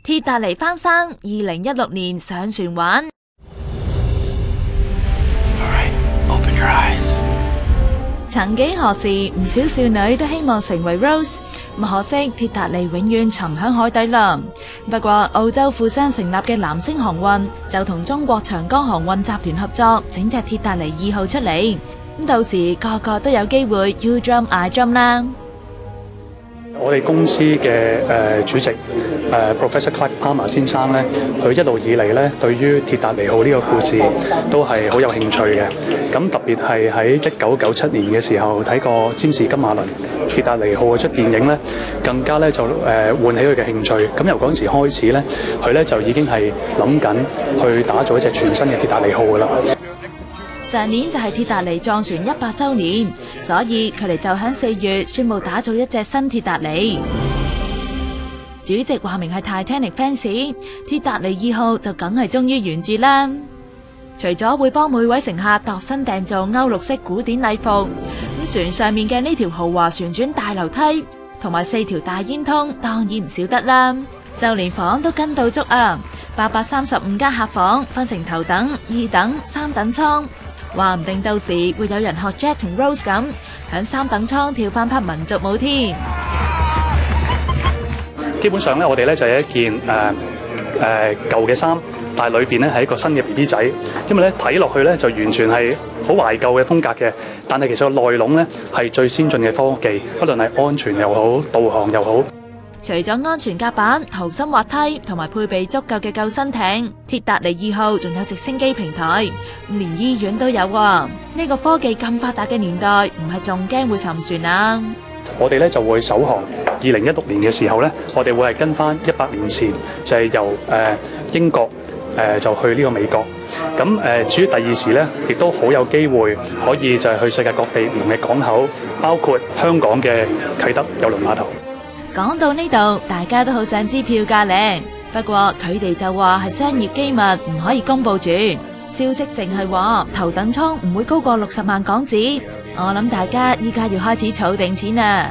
鐵達尼翻生，2016年上船玩。Open your eyes. 曾幾何時，唔少少女都希望成為 Rose， 可惜鐵達尼永遠沉響海底啦。不過澳洲富商成立嘅藍星航運就同中國長江航運集團合作，整隻鐵達尼2號出嚟。咁到時個個都有機會 You Jump I Jump 啦。我哋公司嘅主席Professor Clive Palmer 先生咧，佢一路以嚟咧對於鐵達尼號呢個故事都係好有興趣嘅。咁特別係喺1997年嘅時候睇過《占士金馬倫》鐵達尼號嗰出電影咧，更加咧就喚起佢嘅興趣。咁由嗰陣時開始咧，佢咧就已經係諗緊去打造一隻全新嘅鐵達尼號㗎啦。上年就係鐵達尼撞船100週年，所以佢哋就喺4月宣布打造一隻新鐵達尼。主席話明係 Titanic fans， 鐵達尼2號就梗係忠於原著啦。除咗會幫每位乘客度身訂造歐陸式古典禮服，咁船上面嘅呢條豪華旋轉大樓梯同埋4條大煙通當然唔少得啦，就連房都跟到足啊！835間客房分成頭等、2等、3等艙。話唔定到時會有人學 Jack 同 Rose 咁，響3等艙跳翻匹民族舞添。基本上咧，我哋咧就係一件舊嘅衫，但係裏邊咧係一個新嘅 BB 仔。因為咧睇落去咧就完全係好懷舊嘅風格嘅，但係其實個內籠咧係最先進嘅科技，不論係安全又好，導航又好。除咗安全甲板、逃生滑梯同埋配備足夠嘅救生艇，鐵達尼2號仲有直升機平台，連醫院都有喎。呢個科技咁發達嘅年代，唔係仲驚會沉船啊？我哋咧就會首航2016年嘅時候咧，我哋會係跟翻100年前，就係由英國就去呢個美國。咁至於第二時咧，亦都好有機會可以就係去世界各地唔同嘅港口，包括香港嘅啟德郵輪碼頭。講到呢度，大家都好想知票價咧。不過佢哋就話係商業機密，唔可以公布住。消息淨係話頭等艙唔會高過60萬港紙。我諗大家依家要開始儲定錢啦。